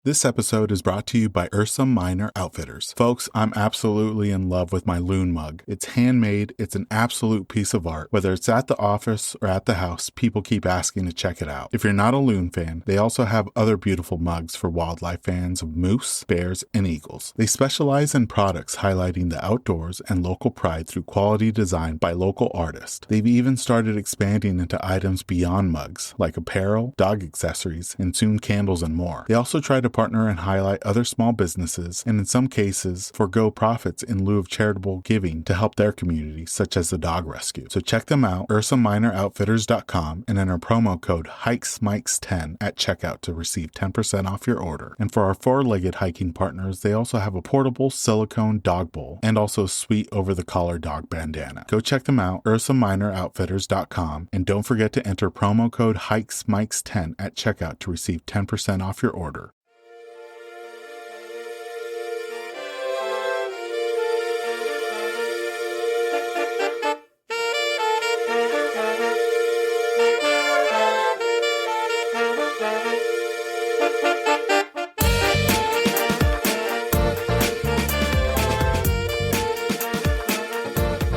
This episode is brought to you by Ursa Minor Outfitters. Folks, I'm absolutely in love with my loon mug. It's handmade, it's an absolute piece of art. Whether it's at the office or at the house, people keep asking to check it out. If you're not a loon fan, they also have other beautiful mugs for wildlife fans of moose, bears, and eagles. They specialize in products highlighting the outdoors and local pride through quality design by local artists. They've even started expanding into items beyond mugs, like apparel, dog accessories, and soon candles and more. They also try to partner and highlight other small businesses, and in some cases, forego profits in lieu of charitable giving to help their community, such as the dog rescue. So check them out, UrsaMinorOutfitters.com, and enter promo code HikesMikes10 at checkout to receive 10% off your order. And for our four-legged hiking partners, they also have a portable silicone dog bowl and also a sweet over-the-collar dog bandana. Go check them out, UrsaMinorOutfitters.com, and don't forget to enter promo code HikesMikes10 at checkout to receive 10% off your order.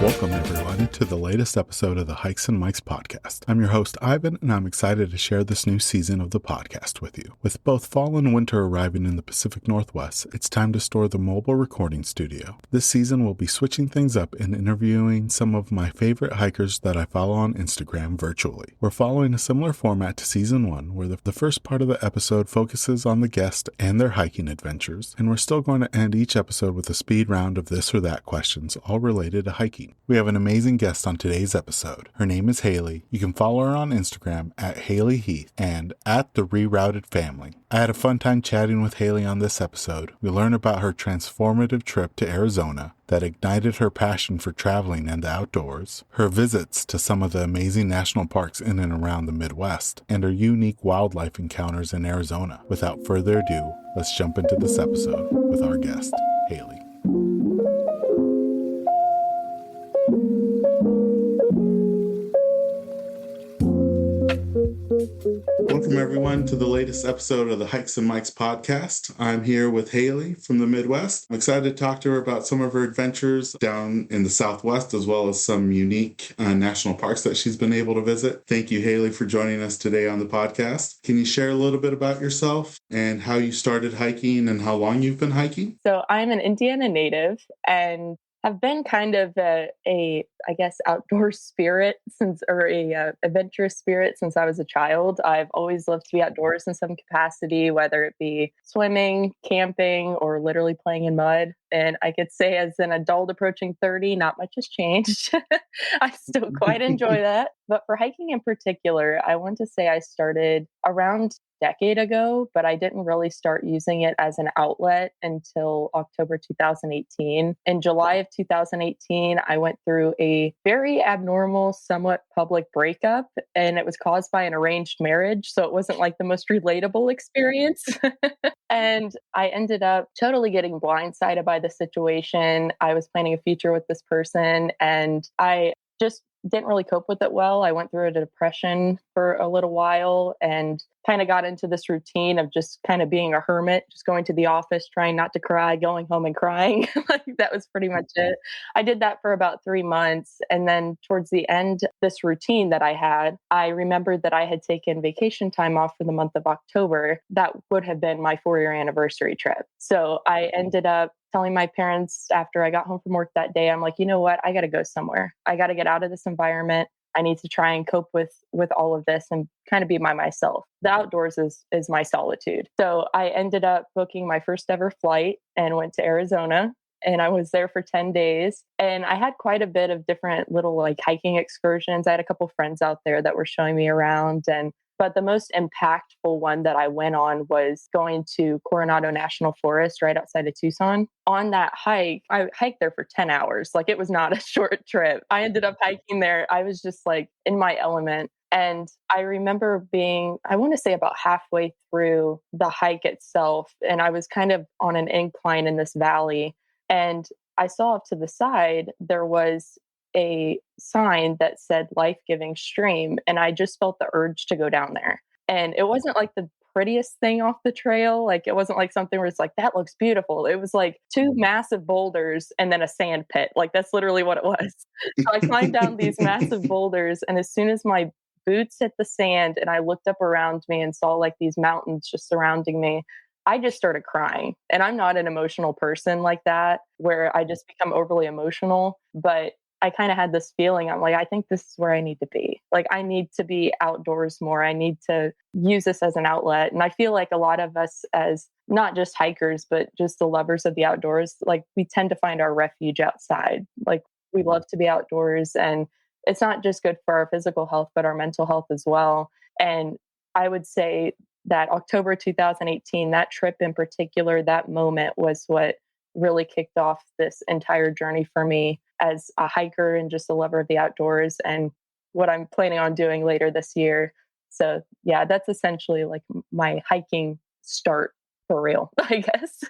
Welcome, everyone, to the latest episode of the Hikes and Mikes podcast. I'm your host, Ivan, and I'm excited to share this new season of the podcast with you. With both fall and winter arriving in the Pacific Northwest, it's time to store the mobile recording studio. This season, we'll be switching things up and interviewing some of my favorite hikers that I follow on Instagram virtually. We're following a similar format to season 1, where the first part of the episode focuses on the guest and their hiking adventures, and we're still going to end each episode with a speed round of this or that questions, all related to hiking. We have an amazing guest on today's episode. Her name is Haley. You can follow her on Instagram at Haley Heath and at The Rerouted Family. I had a fun time chatting with Haley on this episode. We learn about her transformative trip to Arizona that ignited her passion for traveling and the outdoors, her visits to some of the amazing national parks in and around the Midwest, and her unique wildlife encounters in Arizona. Without further ado, let's jump into this episode with our guest, Haley. Welcome, everyone, to the latest episode of the Hikes and Mikes podcast. I'm here with Haley from the Midwest. I'm excited to talk to her about some of her adventures down in the Southwest, as well as some unique national parks that she's been able to visit. Thank you, Haley, for joining us today on the podcast. Can you share a little bit about yourself and how you started hiking and how long you've been hiking? So I'm an Indiana native and have been kind of a outdoor spirit adventurous spirit since I was a child. I've always loved to be outdoors in some capacity, whether it be swimming, camping, or literally playing in mud. And I could say as an adult approaching 30, not much has changed. I still quite enjoy that. But for hiking in particular, I want to say I started around decade ago, but I didn't really start using it as an outlet until October 2018. In July of 2018, I went through a very abnormal, somewhat public breakup, and it was caused by an arranged marriage. So it wasn't like the most relatable experience. And I ended up totally getting blindsided by the situation. I was planning a future with this person, and I just didn't really cope with it well. I went through a depression for a little while and kind of got into this routine of just kind of being a hermit, just going to the office, trying not to cry, going home and crying. Like that was pretty much it. I did that for about 3 months. And then towards the end, this routine that I had, I remembered that I had taken vacation time off for the month of October. That would have been my 4-year anniversary trip. So I ended up telling my parents after I got home from work that day, I'm like, you know what? I got to go somewhere. I got to get out of this environment. I need to try and cope with all of this and kind of be by myself. The outdoors is my solitude. So I ended up booking my first ever flight and went to Arizona. And I was there for 10 days. And I had quite a bit of different little like hiking excursions. I had a couple friends out there that were showing me around. But the most impactful one that I went on was going to Coronado National Forest right outside of Tucson. On that hike, I hiked there for 10 hours. Like it was not a short trip. I ended up hiking there. I was just like in my element. And I remember being, I want to say about halfway through the hike itself. And I was kind of on an incline in this valley. And I saw off to the side, there was a sign that said life-giving stream. And I just felt the urge to go down there. And it wasn't like the prettiest thing off the trail. Like it wasn't like something where it's like, that looks beautiful. It was like two massive boulders and then a sand pit. Like that's literally what it was. So I climbed down these massive boulders, and as soon as my boots hit the sand and I looked up around me and saw like these mountains just surrounding me, I just started crying. And I'm not an emotional person like that, where I just become overly emotional. But I kind of had this feeling. I'm like, I think this is where I need to be. Like, I need to be outdoors more. I need to use this as an outlet. And I feel like a lot of us, as not just hikers, but just the lovers of the outdoors, like, we tend to find our refuge outside. Like, we love to be outdoors. And it's not just good for our physical health, but our mental health as well. And I would say that October 2018, that trip in particular, that moment was what really kicked off this entire journey for me as a hiker and just a lover of the outdoors, and what I'm planning on doing later this year. So yeah, that's essentially like my hiking start for real, I guess.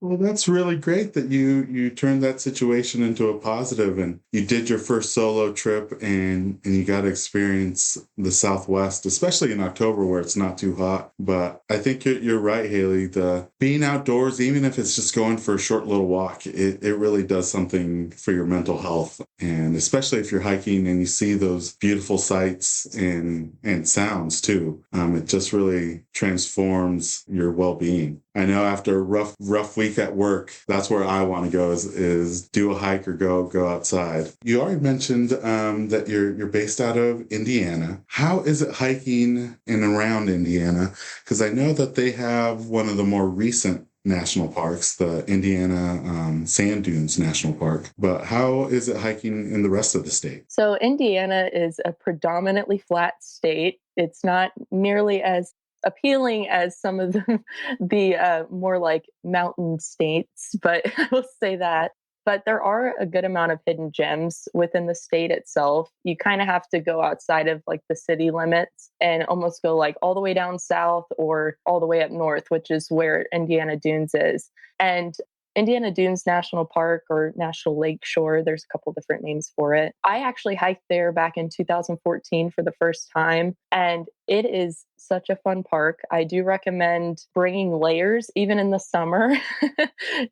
Well, that's really great that you turned that situation into a positive, and you did your first solo trip, and you got to experience the Southwest, especially in October where it's not too hot. But I think you're right, Haley. The being outdoors, even if it's just going for a short little walk, it really does something for your mental health, and especially if you're hiking and you see those beautiful sights and sounds too. It just really transforms your well-being. I know after a rough week at work, that's where I want to go is do a hike or go outside. You already mentioned that you're based out of Indiana. How is it hiking in and around Indiana? Because I know that they have one of the more recent national parks, the Indiana Sand Dunes National Park. But how is it hiking in the rest of the state? So Indiana is a predominantly flat state. It's not nearly as appealing as some of the more like mountain states, but I will say that. But there are a good amount of hidden gems within the state itself. You kind of have to go outside of like the city limits and almost go like all the way down south or all the way up north, which is where Indiana Dunes is. And Indiana Dunes National Park, or National Lake Shore, there's a couple different names for it. I actually hiked there back in 2014 for the first time, and it is such a fun park. I do recommend bringing layers even in the summer,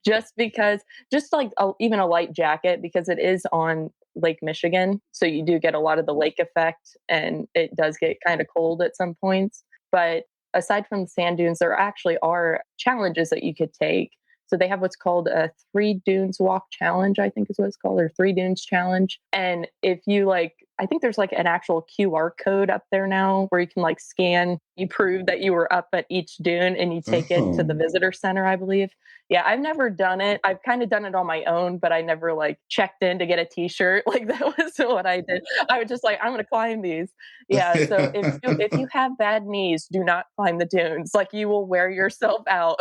just because, just like even a light jacket, because it is on Lake Michigan. So you do get a lot of the lake effect, and it does get kind of cold at some points. But aside from the sand dunes, there actually are challenges that you could take. So they have what's called a 3 Dunes Walk Challenge, I think is what it's called, or 3 Dunes Challenge. And if you like, I think there's like an actual QR code up there now where you can like scan, you prove that you were up at each dune and you take it to the visitor center, I believe. Yeah, I've never done it. I've kind of done it on my own, but I never like checked in to get a t-shirt. Like that was what I did. I was just like, I'm going to climb these. Yeah. So if you have bad knees, do not climb the dunes. Like you will wear yourself out.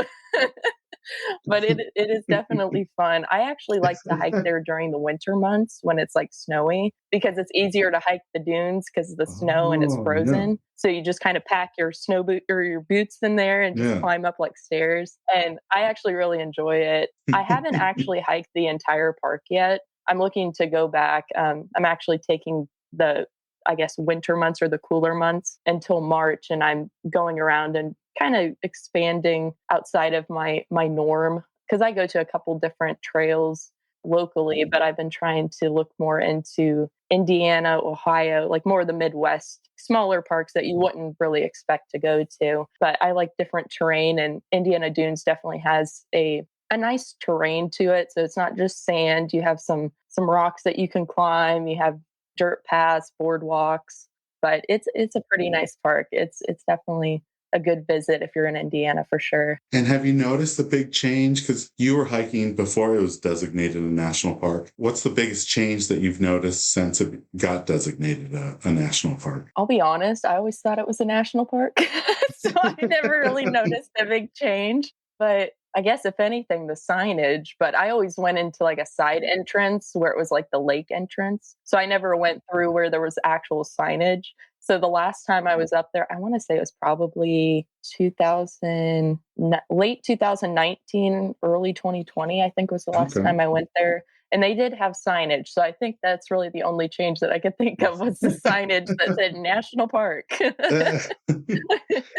But it is definitely fun. I actually like to hike there during the winter months when it's like snowy, because it's easier to hike the dunes because of the snow and it's frozen. Yeah. So you just kind of pack your snow boot or your boots in there and just climb up like stairs. And I actually really enjoy it. I haven't actually hiked the entire park yet. I'm looking to go back. I'm actually taking the, I guess, winter months or the cooler months until March, and I'm going around and kind of expanding outside of my norm, because I go to a couple different trails locally, but I've been trying to look more into Indiana, Ohio, like more of the Midwest, smaller parks that you wouldn't really expect to go to. But I like different terrain, and Indiana Dunes definitely has a nice terrain to it. So it's not just sand. You have some rocks that you can climb. You have dirt paths, boardwalks, but it's a pretty nice park. It's definitely a good visit if you're in Indiana for sure. And have you noticed the big change? Because you were hiking before it was designated a national park. What's the biggest change that you've noticed since it got designated a national park? I'll be honest, I always thought it was a national park. So I never really noticed a big change. But I guess if anything, the signage, but I always went into like a side entrance where it was like the lake entrance. So I never went through where there was actual signage. So the last time I was up there, I want to say it was probably late 2019, early 2020, I think was the last time I went there. And they did have signage. So I think that's really the only change that I could think of was the signage that said national park. Uh,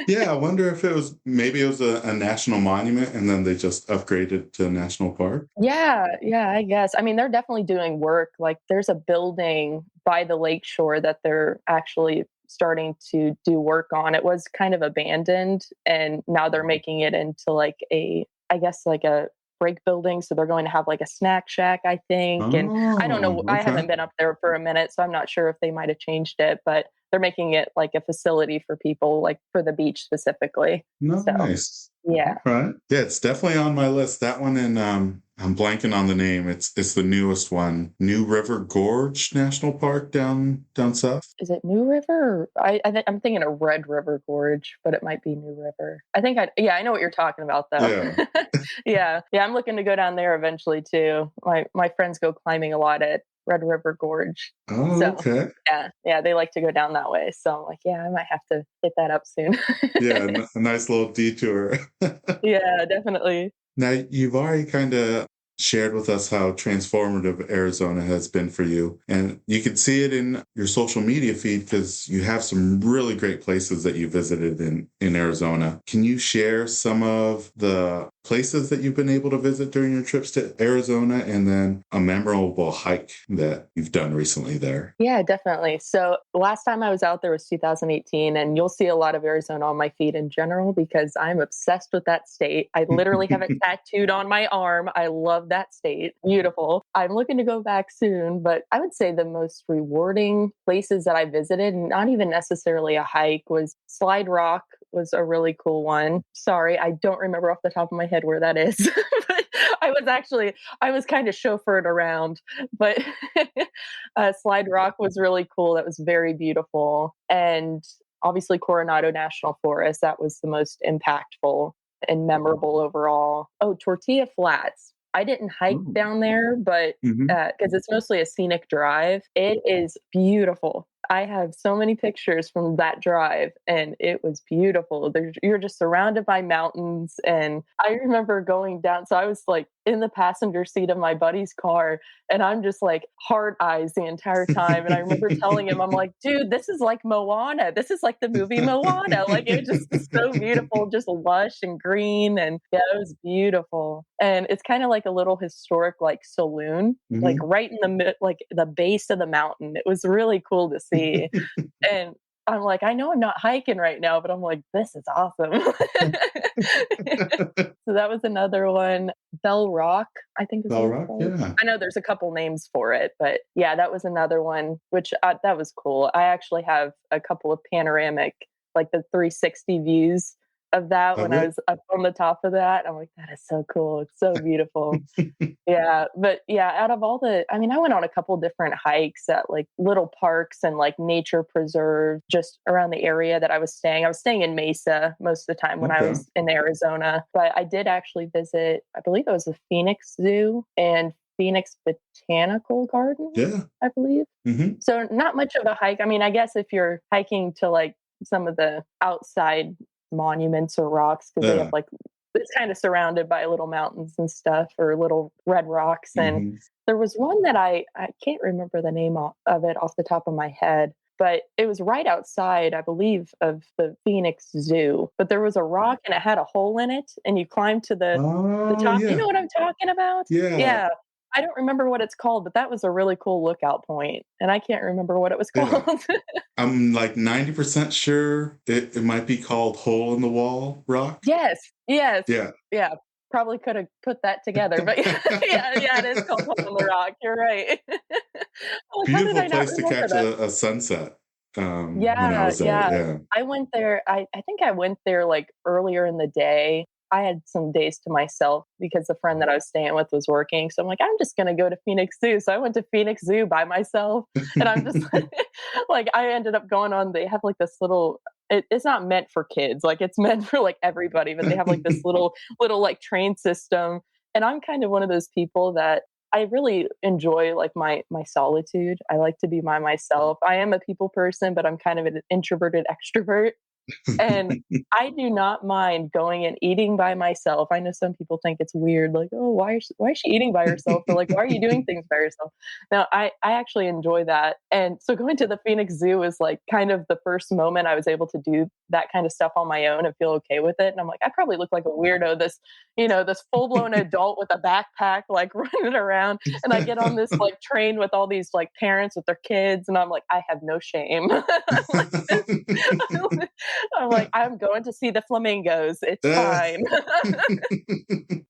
yeah, I wonder if maybe it was a national monument and then they just upgraded to a national park. Yeah, yeah, I guess. I mean, they're definitely doing work. Like, there's a building by the lake shore that they're actually starting to do work on. It was kind of abandoned, and now they're making it into like I guess, like a break building. So they're going to have like a snack shack, I think. And I don't Oh, know. I okay. haven't been up there for a minute, so I'm not sure if they might have changed it, but they're making it like a facility for people, like for the beach specifically. So, Nice. All yeah. right. Yeah, it's definitely on my list. That one and I'm blanking on the name. It's the newest one. New River Gorge National Park down south. Is it New River? Or, I'm thinking of Red River Gorge, but it might be New River. Yeah, I know what you're talking about though. Yeah. Yeah, yeah, I'm looking to go down there eventually too. My friends go climbing a lot at Red River Gorge, Oh, so okay. yeah, yeah, they like to go down that way. So I'm like, yeah, I might have to hit that up soon. Yeah, a nice little detour. Yeah, definitely. Now, you've already kind of shared with us how transformative Arizona has been for you. And you can see it in your social media feed because you have some really great places that you visited in Arizona. Can you share some of the places that you've been able to visit during your trips to Arizona and then a memorable hike that you've done recently there? Yeah, definitely. So last time I was out there was 2018, and you'll see a lot of Arizona on my feed in general because I'm obsessed with that state. I literally have it tattooed on my arm. I love that state. Beautiful. I'm looking to go back soon, but I would say the most rewarding places that I visited, not even necessarily a hike, was Slide Rock was a really cool one. Sorry, I don't remember off the top of my head where that is. But I was kind of chauffeured around, but Slide Rock was really cool. That was very beautiful. And obviously, Coronado National Forest, that was the most impactful and memorable overall. Oh, Tortilla Flats. I didn't hike Oh. down there, but Hmm. because it's mostly a scenic drive, it is beautiful. I have so many pictures from that drive, and it was beautiful. You're just surrounded by mountains. And I remember going down. So I was like in the passenger seat of my buddy's car, and I'm just like hard eyes the entire time. And I remember telling him, I'm like, dude, this is like Moana. This is like the movie Moana. Like it just is so beautiful, just lush and green. And yeah, it was beautiful. And it's kind of like a little historic like saloon, like Hmm. right in like the base of the mountain. It was really cool to see. And I'm like, I know I'm not hiking right now, but I'm like, this is awesome. So that was another one. Bell Rock, I think is what Bell it's Rock, called. yeah. I know there's a couple names for it, but yeah, that was another one, which that was cool. I actually have a couple of panoramic, like the 360 views of that Of when I it. was up on the top of that. I'm like, that is so cool. It's so beautiful. Yeah, but yeah, out of all I mean, I went on a couple different hikes at like little parks and like nature preserves just around the area that I was staying. I was staying in Mesa most of the time when I Okay. was in Arizona, but I did actually visit, I believe it was the Phoenix Zoo and Phoenix Botanical Garden, Yeah. I believe. Hmm. So not much of a hike. I mean, I guess if you're hiking to like some of the outside monuments or rocks, because they have Yeah. like it's kind of surrounded by little mountains and stuff or little red rocks. And Hmm. there was one that I can't remember the name of it off the top of my head, but it was right outside, I believe, of the Phoenix Zoo. But there was a rock and it had a hole in it, and you climbed to the Oh, top. You know yeah. what I'm talking about? Yeah. Yeah. I don't remember what it's called, but that was a really cool lookout point, and I can't remember what it was Yeah. called. I'm like 90% sure it might be called Hole in the Wall Rock. Yes, yes. Yeah. Yeah, probably coulda put that together, but yeah, yeah, it is called Hole in the Rock, you're right. I'm like, how did Beautiful I not place to remember catch that? a sunset when I Yeah, was there. yeah. Yeah. I went there I think I went there, like, earlier in the day. I had some days to myself because the friend that I was staying with was working, so I'm like, "I'm just gonna go to Phoenix Zoo." So I went to Phoenix Zoo by myself, and I'm just like, I ended up going on they have, like, this little it's not meant for kids, like, it's meant for, like, everybody, but they have, like, this little, like, train system, and I'm kind of one of those people that I really enjoy, like, my solitude. I like to be by myself. I am a people person, but I'm kind of an introverted extrovert. And I do not mind going and eating by myself. I know some people think it's weird, like, "Oh, why is she eating by herself?" Or like, "Why are you doing things by yourself?" No, I actually enjoy that. And so going to the Phoenix Zoo is like kind of the first moment I was able to do that kind of stuff on my own and feel okay with it. And I'm like, I probably look like a weirdo, this full-blown adult with a backpack, like running around. And I get on this like train with all these like parents with their kids, and I'm like, I have no shame. I'm like, I'm like, I'm going to see the flamingos. It's Uh, fine.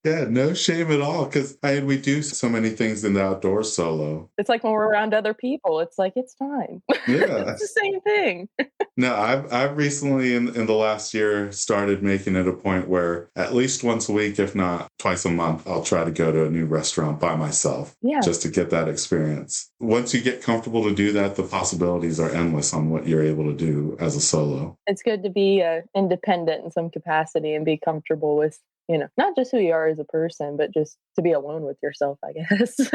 yeah, no shame at all. Because we do so many things in the outdoors solo. It's like when we're around other people, it's like, it's fine. Yeah. It's the same thing. No, I've recently in the last year started making it a point where at least once a week, if not twice a month, I'll try to go to a new restaurant by myself Yeah. just to get that experience. Once you get comfortable to do that, the possibilities are endless on what you're able to do as a solo. It's good to be independent in some capacity and be comfortable with, not just who you are as a person, but just to be alone with yourself, I guess.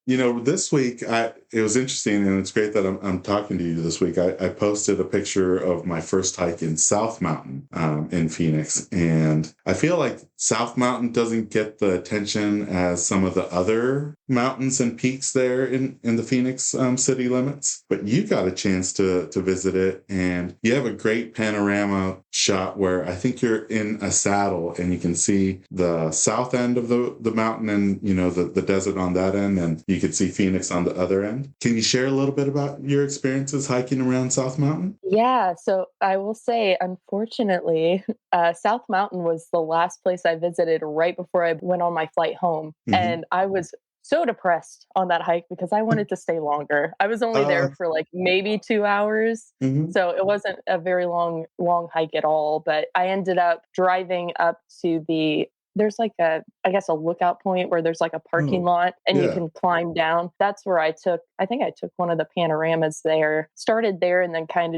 This week it was interesting, and it's great that I'm talking to you this week. I posted a picture of my first hike in South Mountain in Phoenix, and I feel like South Mountain doesn't get the attention as some of the other mountains and peaks there in the Phoenix city limits. But you got a chance to visit it, and you have a great panorama shot where I think you're in a saddle and you can see the south end of the mountain and the desert on that end, and you could see Phoenix on the other end. Can you share a little bit about your experiences hiking around South Mountain? Yeah, so I will say, unfortunately, South Mountain was the last place I visited right before I went on my flight home. Hmm. And I was so depressed on that hike because I wanted to stay longer. I was only Uh, there for like maybe 2 hours. mhm. So it wasn't a very long hike at all. But I ended up driving up to there's like I guess a lookout point where there's like a parking Oh, lot and you yeah. can climb down. That's where I think I took one of the panoramas there, started there and then kind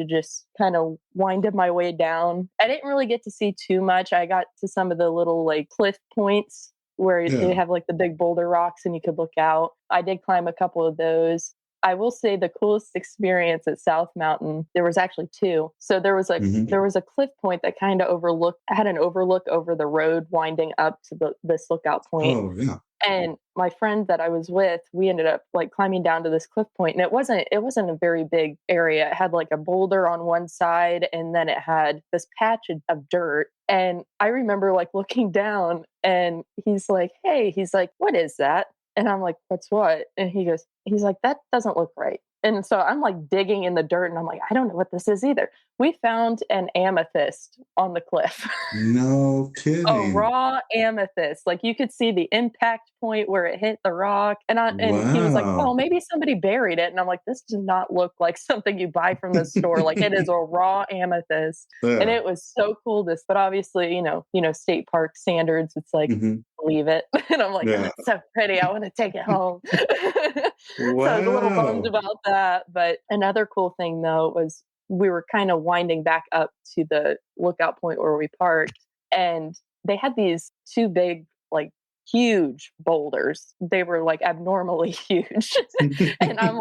of winded my way down. I didn't really get to see too much. I got to some of the little like cliff points where they Yeah. have like the big boulder rocks and you could look out. I did climb a couple of those. I will say the coolest experience at South Mountain, there was actually two. So Hmm. there was a cliff point that kind of had an overlook over the road winding up to this lookout point. Oh, yeah. And my friend that I was with, we ended up like climbing down to this cliff point, and it wasn't a very big area. It had like a boulder on one side, and then it had this patch of dirt. And I remember like looking down, and he's like, "Hey," he's like, "What is that?" And I'm like, "What's what?" And he's like, "That doesn't look right." And so I'm like digging in the dirt, and I'm like, "I don't know what this is either." We found an amethyst on the cliff. No A kidding. raw amethyst. Like you could see the impact point where it hit the rock. And he was like, "Well, Wow. maybe somebody buried it." And I'm like, "This does not look like something you buy from the store. Like it is a raw amethyst." And Yeah. it was so cool but obviously, state park standards, it's like, Hmm. leave it. And I'm like, "Oh, Yeah. it's so pretty. I want to take it home." So I was a little bummed Wow. about that. But another cool thing though was we were kind of winding back up to the lookout point where we parked, and they had these two big, like huge boulders. They were like abnormally huge. and I'm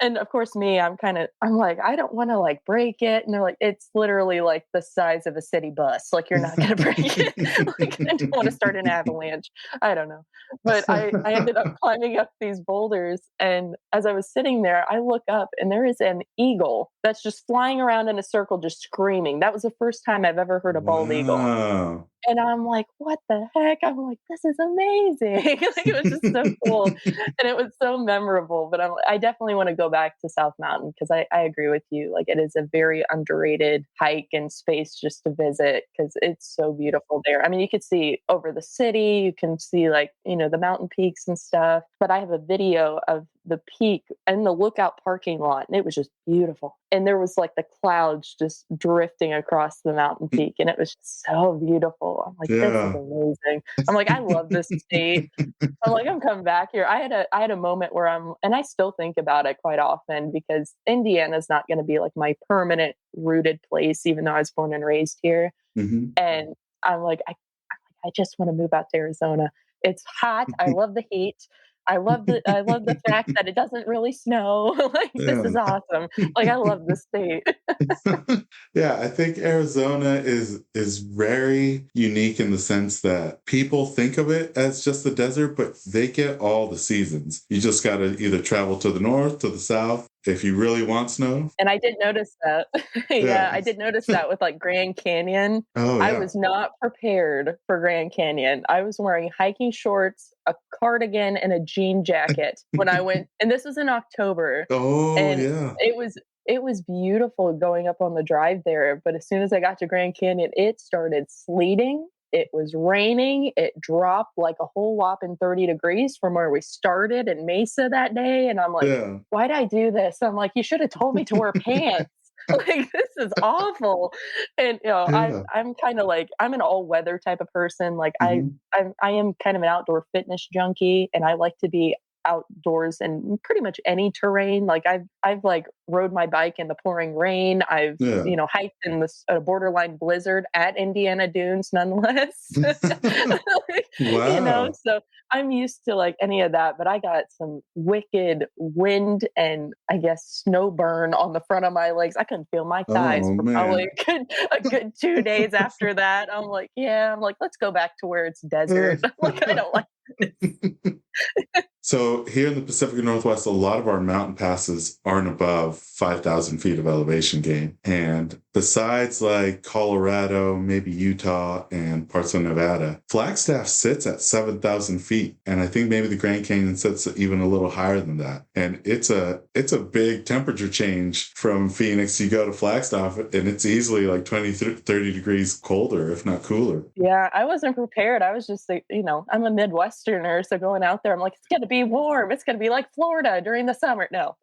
and of course me, I'm like, I don't want to like break it. And they're like, it's literally like the size of a city bus. Like you're not gonna break it. Like I don't want to start an avalanche. I don't know. But I ended up climbing up these boulders, and as I was sitting there, I look up and there is an eagle that's just flying around in a circle just screaming. That was the first time I've ever heard a bald eagle. Wow. And I'm like, "What the heck?" I'm like, "This is amazing." Like, it was just so cool, and it was so memorable, but I definitely wanna go back to South Mountain because I agree with you, like, it is a very underrated hike and space just to visit because it's so beautiful there. I mean, you could see over the city, you can see, like, the mountain peaks and stuff, but I have a video of the peak and the lookout parking lot, and it was just beautiful, and there was, like, the clouds just drifting across the mountain peak, and it was just so beautiful. I'm like, "This is Yeah. amazing." I'm like, "I love this state." I'm like, "I'm coming back here." I had a moment where and I still think about it quite often because Indiana's not gonna be, like, my permanent rooted place even though I was born and raised here, Hmm. and I'm like, I just wanna move out to Arizona. It's hot, I love the heat. I love the fact that it doesn't really snow. Like, this is Yeah. awesome. Like, I love this state. Yeah, I think Arizona is very unique in the sense that people think of it as just the desert, but they get all the seasons. You just got to either travel to the north, to the south, if you really want snow. And I did notice that. Yeah, Yeah. I did notice that with, like, Grand Canyon. Oh I yeah. was not prepared for Grand Canyon. I was wearing hiking shorts, a cardigan, and a jean jacket when I went, and this was in October, Oh and yeah. it was it was beautiful going up on the drive there, but as soon as I got to Grand Canyon, it started sleeting, it was raining, it dropped like a whole whopping 30 degrees from where we started in Mesa that day, and I'm like, Yeah. "Why'd I do this?" I'm like, "You should have told me to wear pants." Like, this is awful. And, Yeah. I'm kinda like I'm an all-weather type of person, like, Mhm. I am kind of an outdoor fitness junkie, and I like to be outdoors in pretty much any terrain. Like, I've like rode my bike in the pouring rain. I've, Yeah. hiked in this a borderline blizzard at Indiana Dunes nonetheless. Like, Wow. so I'm used to like any of that, but I got some wicked wind and I guess snow burn on the front of my legs. I couldn't feel my thighs Oh for probably man. a good 2 days after that. I'm like, yeah, I'm like, let's go back to where it's desert. I'm like, I don't like this. So here in the Pacific Northwest, a lot of our mountain passes aren't above 5,000 feet of elevation gain. And besides like Colorado, maybe Utah, and parts of Nevada, Flagstaff sits at 7,000 feet. And I think maybe the Grand Canyon sits even a little higher than that. And it's a big temperature change from Phoenix. You go to Flagstaff and it's easily like 20, 30 degrees colder, if not cooler. Yeah, I wasn't prepared. I was just like, I'm a Midwesterner, so going out there, I'm like, it's gonna be warm. It's gonna be like Florida during the summer. No.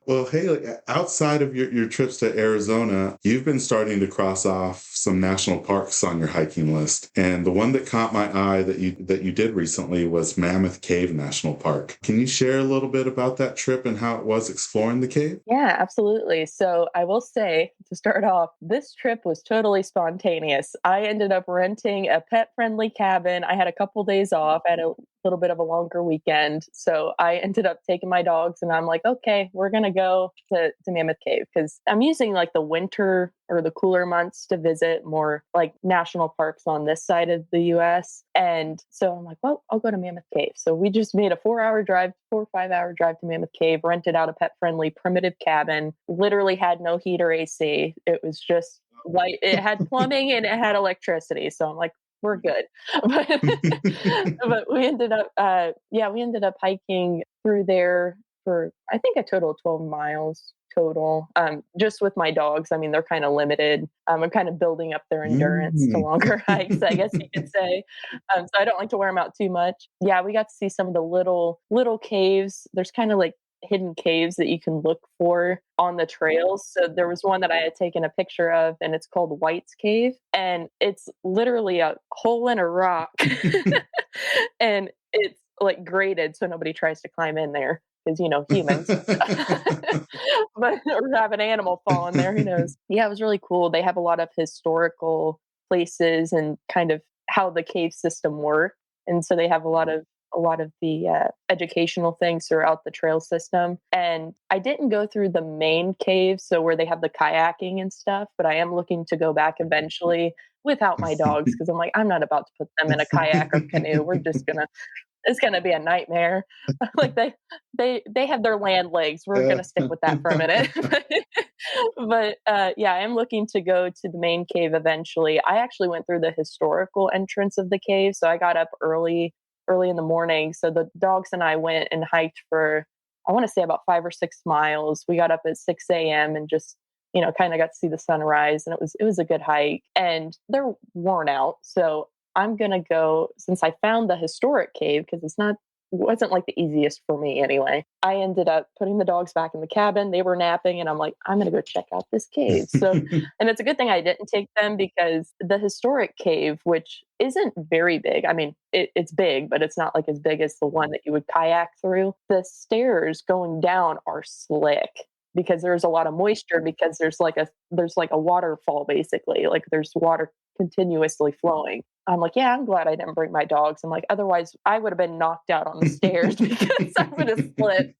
Well, hey, like, outside of your trips to Arizona, you've been starting to cross off some national parks on your hiking list. And the one that caught my eye that you did recently was Mammoth Cave National Park. Can you share a little bit about that trip and how it was exploring the cave? Yeah, absolutely. So I will say to start off, this trip was totally spontaneous. I ended up renting a pet friendly cabin. I had a couple days off. I had a little bit of a longer weekend. So I ended up taking my dogs and I'm like, okay, we're going to go to Mammoth Cave because I'm using like the winter or the cooler months to visit more like national parks on this side of the US. And so I'm like, well, I'll go to Mammoth Cave. So we just made a 4 hour drive, 4 or 5 hour drive to Mammoth Cave, rented out a pet friendly primitive cabin, literally had no heat or AC. It was just like it had plumbing and it had electricity. So I'm like, we're good. But, but we ended up hiking through there for I think a total of 12 miles total. Just with my dogs. I mean, they're kind of limited. I'm kind of building up their endurance to Mm. longer hikes, I guess you could say. So I don't like to wear them out too much. Yeah, we got to see some of the little caves. There's kind of like hidden caves that you can look for on the trails. So there was one that I had taken a picture of, and it's called White's Cave, and it's literally a hole in a rock, and it's like graded so nobody tries to climb in there because humans. But or have an animal fall in there, who knows? Yeah, it was really cool. They have a lot of historical places and kind of how the cave system worked, and so they have a lot of the educational things throughout the trail system. And I didn't go through the main cave, so where they have the kayaking and stuff, but I am looking to go back eventually without my dogs because I'm like, I'm not about to put them in a kayak or canoe. It's gonna be a nightmare. Like they have their land legs. We're gonna stick with that for a minute. But yeah, I am looking to go to the main cave eventually. I actually went through the historical entrance of the cave, so I got up early in the morning. So the dogs and I went and hiked for I want to say about 5 or 6 miles. We got up at 6 a.m. and just kind of got to see the sunrise, and it was a good hike. And they're worn out, so I'm gonna go since I found the historic cave because wasn't like the easiest for me anyway. I ended up putting the dogs back in the cabin. They were napping, and I'm like, I'm gonna go check out this cave. So, and it's a good thing I didn't take them because the historic cave, which isn't very big, I mean, it's big, but it's not like as big as the one that you would kayak through. The stairs going down are slick because there's a lot of moisture because there's like a waterfall basically, like there's water continuously flowing. I'm like, yeah, I'm glad I didn't bring my dogs. I'm like, otherwise I would have been knocked out on the stairs because I would have slipped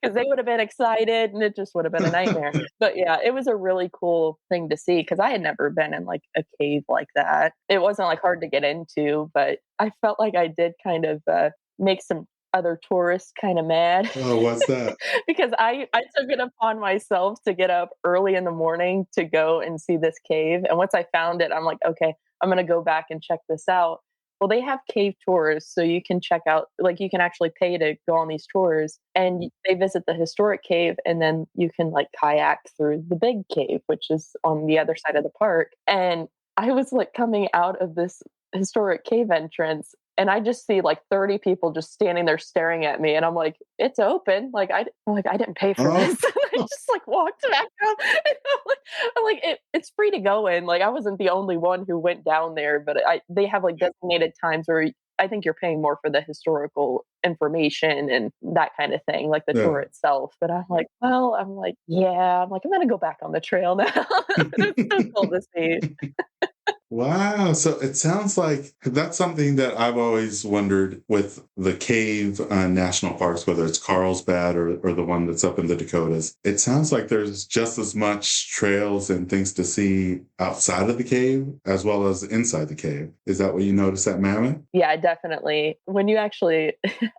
because they would have been excited and it just would have been a nightmare. But yeah, it was a really cool thing to see because I had never been in like a cave like that. It wasn't like hard to get into, but I felt like I did kind of make some other tourists kind of mad Oh, what's that? because I took it upon myself to get up early in the morning to go and see this cave. And once I found it, I'm like, okay, I'm going to go back and check this out. Well, they have cave tours, so you can check out, like, you can actually pay to go on these tours, and they visit the historic cave, and then you can like kayak through the big cave, which is on the other side of the park. And I was like coming out of this historic cave entrance, and I just see like 30 people just standing there staring at me, and I'm like, it's open. I didn't pay for Oh, this. I just like walked back up. And it's free to go in. Like I wasn't the only one who went down there, but they have like designated times where I think you're paying more for the historical information and that kind of thing, like the yeah. tour itself. But I'm gonna go back on the trail now. It's so cool to see. Wow. So it sounds like that's something that I've always wondered with the cave national parks, whether it's Carlsbad or the one that's up in the Dakotas. It sounds like there's just as much trails and things to see outside of the cave as well as inside the cave. Is that what you noticed at Mammoth? Yeah, definitely. When you actually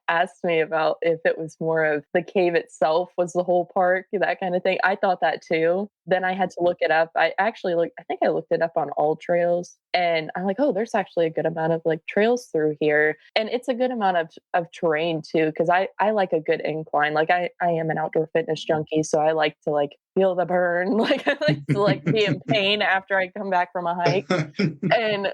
asked me about if it was more of the cave itself was the whole park, that kind of thing, I thought that too. Then I had to look it up. I think I looked it up on AllTrails, and I'm like, oh, there's actually a good amount of like trails through here. And it's a good amount of terrain too, because I like a good incline. Like I am an outdoor fitness junkie, so I like to like feel the burn. Like I like to like be in pain after I come back from a hike. And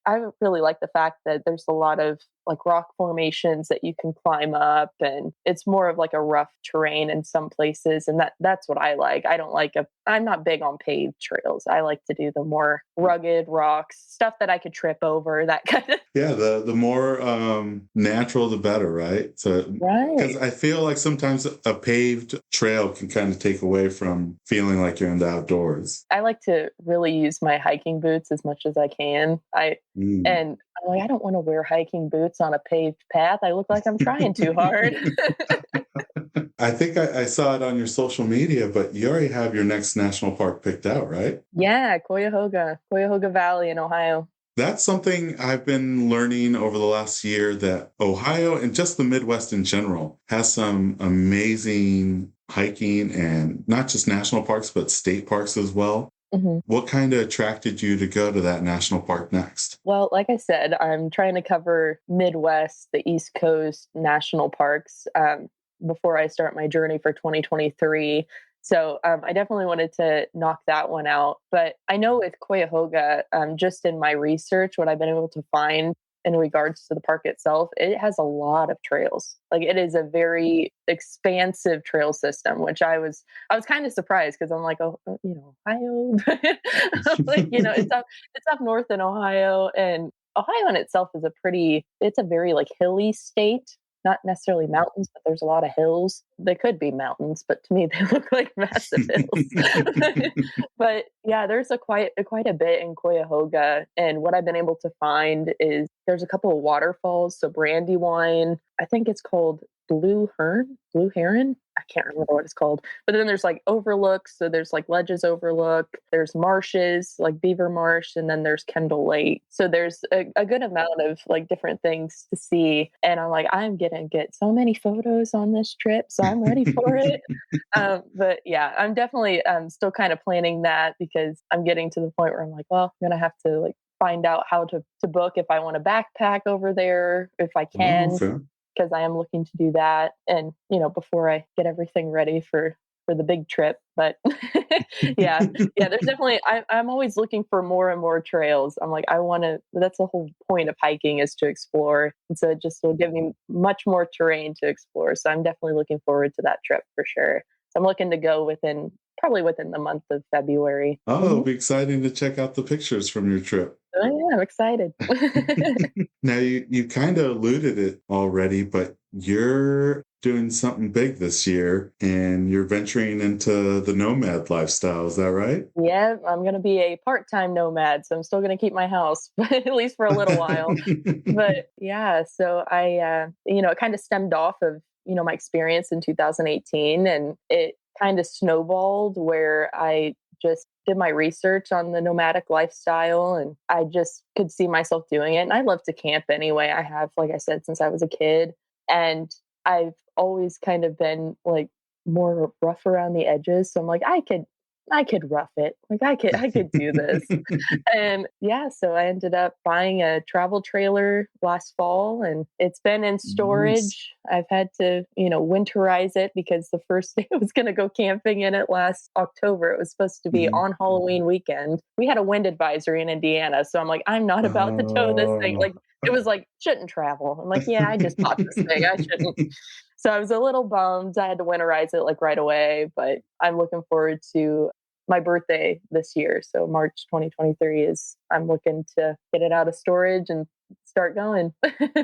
I really like the fact that there's a lot of like rock formations that you can climb up, and it's more of like a rough terrain in some places, and that's what I like. I'm not big on paved trails. I like to do the more rugged rocks, stuff that I could trip over, that kind of. Yeah, the more natural, the better, right? So, because Right. I feel like sometimes a paved trail can kind of take away from feeling like you're in the outdoors. I like to really use my hiking boots as much as I can. Mm. And I'm like, I don't want to wear hiking boots on a paved path. I look like I'm trying too hard. I think I saw it on your social media, but you already have your next national park picked out, right? Yeah, Cuyahoga Valley in Ohio. That's something I've been learning over the last year, that Ohio and just the Midwest in general has some amazing hiking, and not just national parks, but state parks as well. Mhm. What kind of attracted you to go to that national park next? Well, like I said, I'm trying to cover Midwest, the East Coast national parks before I start my journey for 2023. So I definitely wanted to knock that one out. But I know with Cuyahoga, just in my research, what I've been able to find in regards to the park itself, it has a lot of trails. Like it is a very expansive trail system, which I was kind of surprised because I'm like, oh, Ohio. Like, it's up north in Ohio, and Ohio in itself is it's a very like hilly state. Not necessarily mountains, but there's a lot of hills. They could be mountains, but to me they look like massive hills. But yeah, there's quite a bit in Cuyahoga, and what I've been able to find is there's a couple of waterfalls. So Brandywine, I think it's called Blue Heron. I can't remember what it's called. But then there's like overlooks. So there's like Ledges Overlook. There's marshes like Beaver Marsh, and then there's Kendall Lake. So there's a good amount of like different things to see. And I'm like, I'm gonna get so many photos on this trip, so I'm ready for it. But yeah, I'm definitely still kind of planning that because I'm getting to the point where I'm like, well, I'm gonna have to like find out how to book if I want to backpack over there, if I Oh, can, fair. because I am looking to do that, and before I get everything ready for the big trip. But yeah, yeah, there's definitely I'm always looking for more and more trails. I'm like, I want to. That's the whole point of hiking, is to explore, and so it just will give me much more terrain to explore. So I'm definitely looking forward to that trip for sure. So I'm looking to go within probably within the month of February. Oh, it'll Mhm. be exciting to check out the pictures from your trip. Oh, yeah, I'm excited. Now, you kind of alluded it already, but you're doing something big this year and you're venturing into the nomad lifestyle. Is that right? Yeah, I'm gonna be a part-time nomad, so I'm still gonna keep my house, but at least for a little while. But yeah, so it kind of stemmed off of, my experience in 2018, and it kind of snowballed where I just did my research on the nomadic lifestyle and I just could see myself doing it. And I love to camp anyway. I have, like I said, since I was a kid. And I've always kind of been like more rough around the edges. So I'm like, I could rough it. Like I could do this. And yeah, so I ended up buying a travel trailer last fall and it's been in Nice. storage. I've had to, winterize it because the first day I was going to go camping in it last October, it was supposed to be Mhm. on Halloween weekend. We had a wind advisory in Indiana. So I'm like, I'm not about to tow this thing. Oh. Like, it was like, shouldn't travel. I'm like, yeah, I just bought this thing. I shouldn't. So I was a little bummed. I had to winterize it like right away, but I'm looking forward to my birthday this year. So March 2023 is I'm looking to get it out of storage and start going.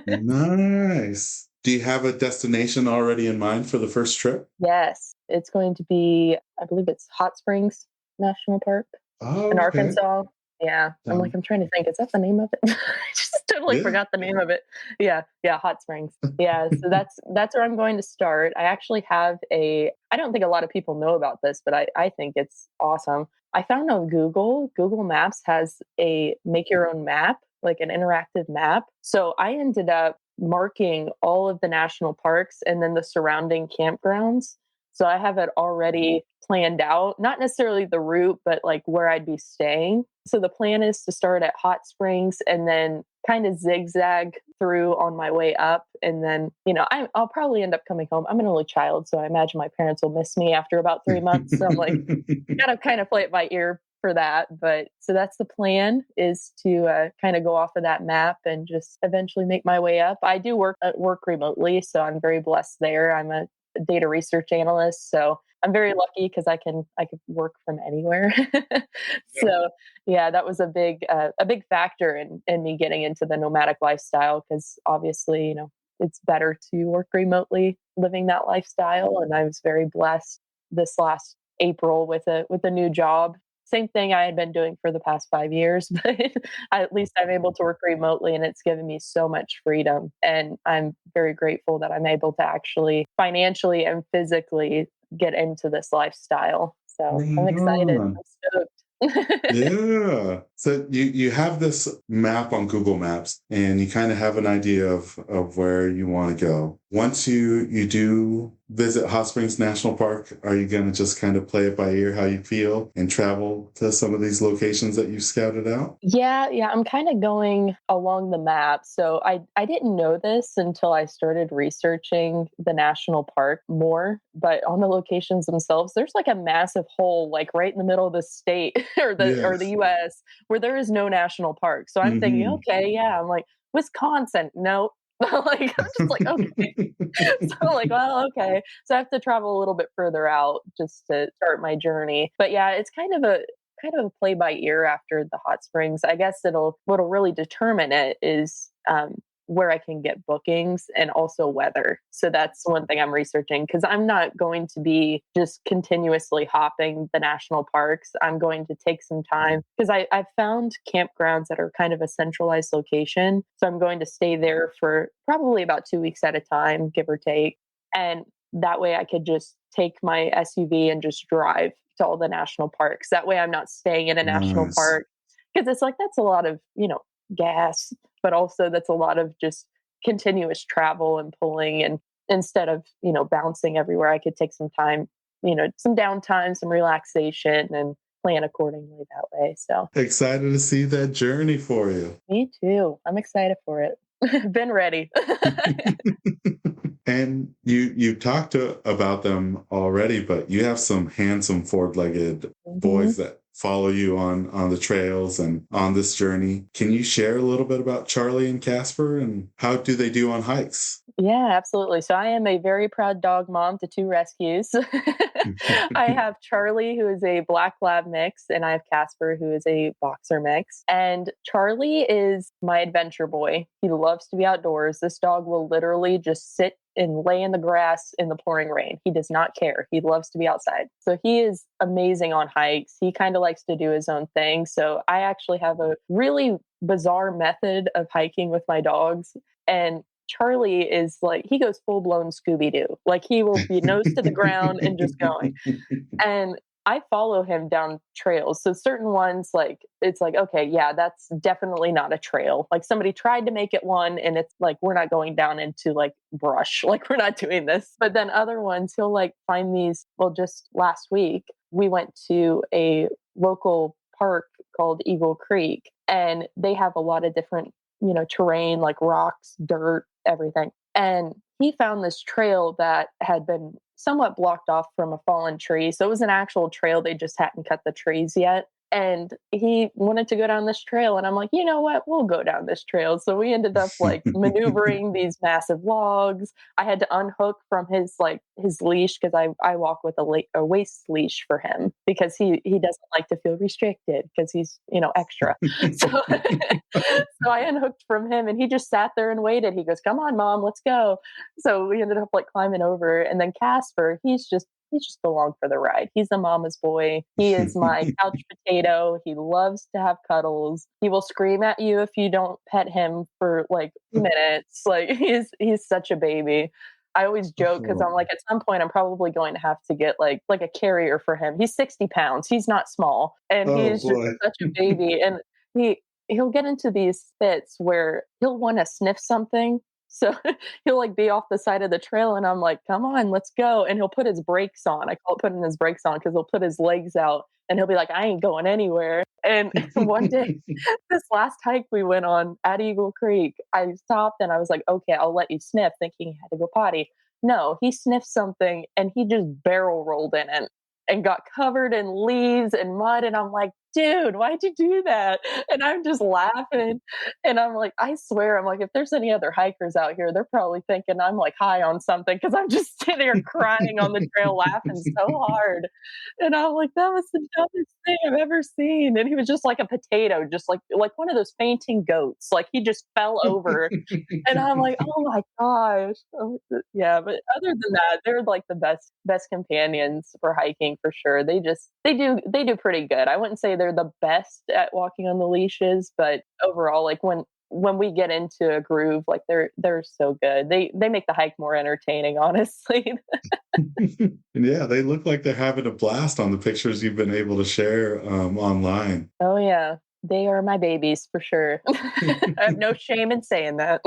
Nice. Do you have a destination already in mind for the first trip? Yes, it's going to be I believe it's Hot Springs National Park in Oh, okay. Arkansas. Yeah, Um, I'm trying to think. Is that the name of it? I just totally yeah. forgot the name of it. Yeah, yeah, Hot Springs. Yeah, so that's where I'm going to start. I actually have a. I don't think a lot of people know about this, but I think it's awesome. I found on Google Maps has a make your own map, like an interactive map. So I ended up marking all of the national parks and then the surrounding campgrounds. So I have it already planned out, not necessarily the route, but like where I'd be staying. So the plan is to start at Hot Springs and then kind of zigzag through on my way up. And then, I'll probably end up coming home. I'm an only child, so I imagine my parents will miss me after about 3 months. So I'm like, gotta kind of play it by ear for that. But so that's the plan is to kind of go off of that map and just eventually make my way up. I do work remotely, so I'm very blessed there. I'm a data research analyst, so I'm very lucky because I could work from anywhere. Yeah. So yeah, that was a big factor in me getting into the nomadic lifestyle because obviously it's better to work remotely living that lifestyle, and I was very blessed this last April with a new job. Same thing I had been doing for the past 5 years, but at least I'm able to work remotely and it's given me so much freedom. And I'm very grateful that I'm able to actually financially and physically get into this lifestyle. So I'm Right excited. on. I'm stoked. Yeah. So you have this map on Google Maps and you kind of have an idea of where you want to go. Once you do visit Hot Springs National Park, are you going to just kind of play it by ear how you feel and travel to some of these locations that you've scouted out? Yeah, yeah, I'm kind of going along the map. So I didn't know this until I started researching the national park more, but on the locations themselves, there's like a massive hole like right in the middle of the state or the Yes. US where there is no national park. So I'm thinking, Hmm. okay, yeah, I'm like Wisconsin. No. Like I'm just like, okay. So I'm like, well, okay. So I have to travel a little bit further out just to start my journey. But yeah, it's kind of a play by ear after the hot springs. I guess what'll really determine it is where I can get bookings and also weather. So that's one thing I'm researching because I'm not going to be just continuously hopping the national parks. I'm going to take some time because I've found campgrounds that are kind of a centralized location. So I'm going to stay there for probably about 2 weeks at a time, give or take. And that way I could just take my SUV and just drive to all the national parks. That way I'm not staying in a national Nice. park because it's like that's a lot of, gas, but also that's a lot of just continuous travel and pulling and instead of, bouncing everywhere, I could take some time, some downtime, some relaxation and plan accordingly that way. So Excited to see that journey for you. me too. I'm excited for it. Been ready. And you talked about them already, but you have some handsome four-legged Mhm. boys that follow you on the trails and on this journey. Can you share a little bit about Charlie and Casper and how do they do on hikes? Yeah, absolutely. So I am a very proud dog mom to two rescues. I have Charlie, who is a black lab mix, and I have Casper, who is a boxer mix. And Charlie is my adventure boy. He loves to be outdoors. This dog will literally just sit and lay in the grass in the pouring rain. He does not care. He loves to be outside. So he is amazing on hikes. He kind of likes to do his own thing. So I actually have a really bizarre method of hiking with my dogs. And Charlie is like, he goes full blown Scooby Doo. Like he will be nose to the ground and just going. And I follow him down trails. So certain ones, like, it's like, okay, yeah, that's definitely not a trail. Like somebody tried to make it one, and it's like, we're not going down into like brush. Like, we're not doing this. But then other ones, he'll like find these. Well, just last week, we went to a local park called Eagle Creek, and they have a lot of different, terrain, like rocks, dirt, everything. And he found this trail that had been somewhat blocked off from a fallen tree. So it was an actual trail. They just hadn't cut the trees yet. And he wanted to go down this trail. And I'm like, you know what? We'll go down this trail. So we ended up like maneuvering these massive logs. I had to unhook from his leash, because I walk with a waist leash for him, because he doesn't like to feel restricted, because he's, extra. So, so I unhooked from him, and he just sat there and waited. He goes, come on, mom, let's go. So we ended up like climbing over. And then Casper, he's just along for the ride. He's a mama's boy. He is my couch potato. He loves to have cuddles. He will scream at you if you don't pet him for like 2 minutes. Like he's such a baby. I always joke, because I'm like, at some point I'm probably going to have to get like a carrier for him. He's 60 pounds. He's not small. And he's just such a baby. And he'll get into these fits where he'll want to sniff something. So he'll like be off the side of the trail, and I'm like, come on, let's go. And he'll put his brakes on. I call it putting his brakes on, because he'll put his legs out, and he'll be like, I ain't going anywhere. And one day, this last hike we went on at Eagle Creek, I stopped and I was like, okay, I'll let you sniff, thinking he had to go potty. No, he sniffed something and he just barrel rolled in it and got covered in leaves and mud. And I'm like, dude, why'd you do that? And I'm just laughing. And I'm like, I swear, I'm like, if there's any other hikers out here, they're probably thinking I'm like high on something, because I'm just sitting there crying on the trail, laughing so hard. And I'm like, that was the dumbest thing I've ever seen. And he was just like a potato, just like one of those fainting goats. Like he just fell over. And I'm like, oh my gosh. Yeah, but other than that, they're like the best companions for hiking for sure. They do pretty good. I wouldn't say they're the best at walking on the leashes, but overall, like when we get into a groove, like they're so good. They make the hike more entertaining, honestly. Yeah, they look like they're having a blast on the pictures you've been able to share online. Oh yeah. They are my babies for sure. I have no shame in saying that.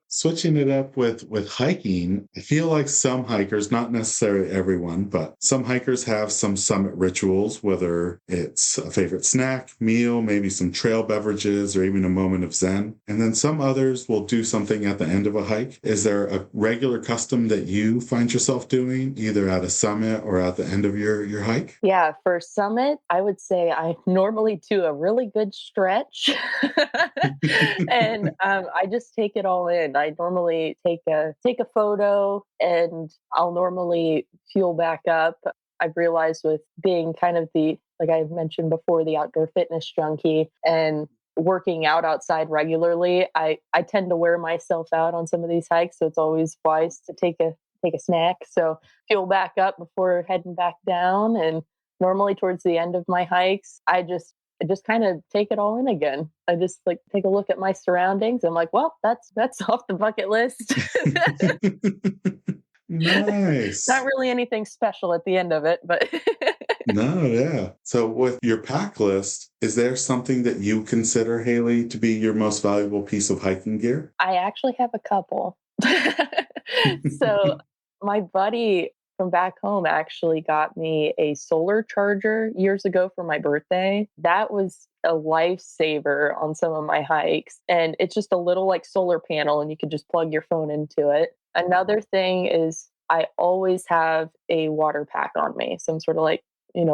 Switching it up with hiking, I feel like some hikers, not necessarily everyone, but some hikers have some summit rituals, whether it's a favorite snack, meal, maybe some trail beverages, or even a moment of zen. And then some others will do something at the end of a hike. Is there a regular custom that you find yourself doing, either at a summit or at the end of your hike? Yeah, for summit, I would say I normally do a really good stretch. And I just take it all in. I normally take a photo, and I'll normally fuel back up. I've realized, with being kind of like I mentioned before, the outdoor fitness junkie, and working out outside regularly, I tend to wear myself out on some of these hikes. So it's always wise to take a snack. So fuel back up before heading back down. And normally towards the end of my hikes, I just kind of take it all in again. I just like take a look at my surroundings. I'm like, well, that's off the bucket list. Nice. Not really anything special at the end of it, but No, yeah. So with your pack list, is there something that you consider, Haley, to be your most valuable piece of hiking gear? I actually have a couple. So my buddy from back home actually got me a solar charger years ago for my birthday. That was a lifesaver on some of my hikes. And it's just a little like solar panel, and you can just plug your phone into it. Another thing is I always have a water pack on me, some sort of like,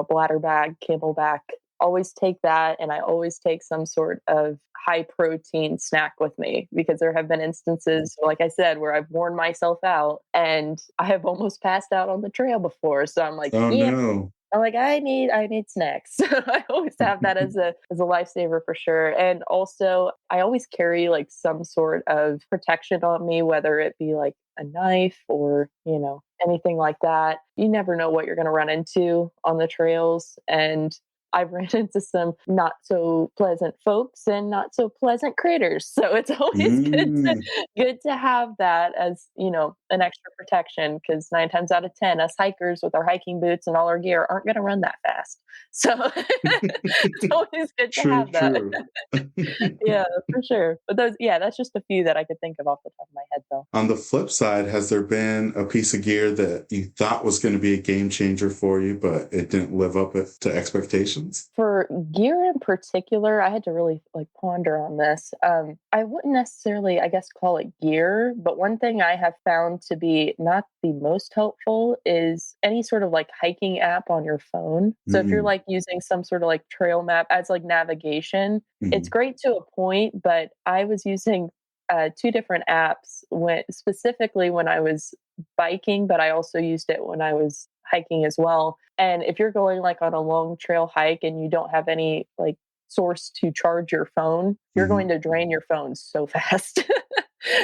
bladder bag, camelback. Always take that. And I always take some sort of high protein snack with me, because there have been instances, like I said, where I've worn myself out and I have almost passed out on the trail before. So I'm like, Oh yeah, no. I'm like, I need snacks. So I always have that as a lifesaver for sure. And also I always carry like some sort of protection on me, whether it be like a knife or, anything like that. You never know what you're gonna run into on the trails. And I've ran into some not so pleasant folks and not so pleasant critters. So it's always Mm. good to have that as, an extra protection, because 9 times out of 10, us hikers with our hiking boots and all our gear aren't going to run that fast. So it's always good to True, have that. true. Yeah, for sure. But yeah, that's just a few that I could think of off the top of my head, though. On the flip side, has there been a piece of gear that you thought was going to be a game changer for you, but it didn't live up to expectations? For gear in particular, I had to really like ponder on this. I wouldn't necessarily, I guess, call it gear, but one thing I have found to be not the most helpful is any sort of like hiking app on your phone. So if you're Mm, like using some sort of like trail map as like navigation, it's mhm, great to a point, but I was using two different apps specifically when I was biking, but I also used it when I was hiking as well. And if you're going like on a long trail hike and you don't have any like source to charge your phone, you're going mhm. to drain your phone so fast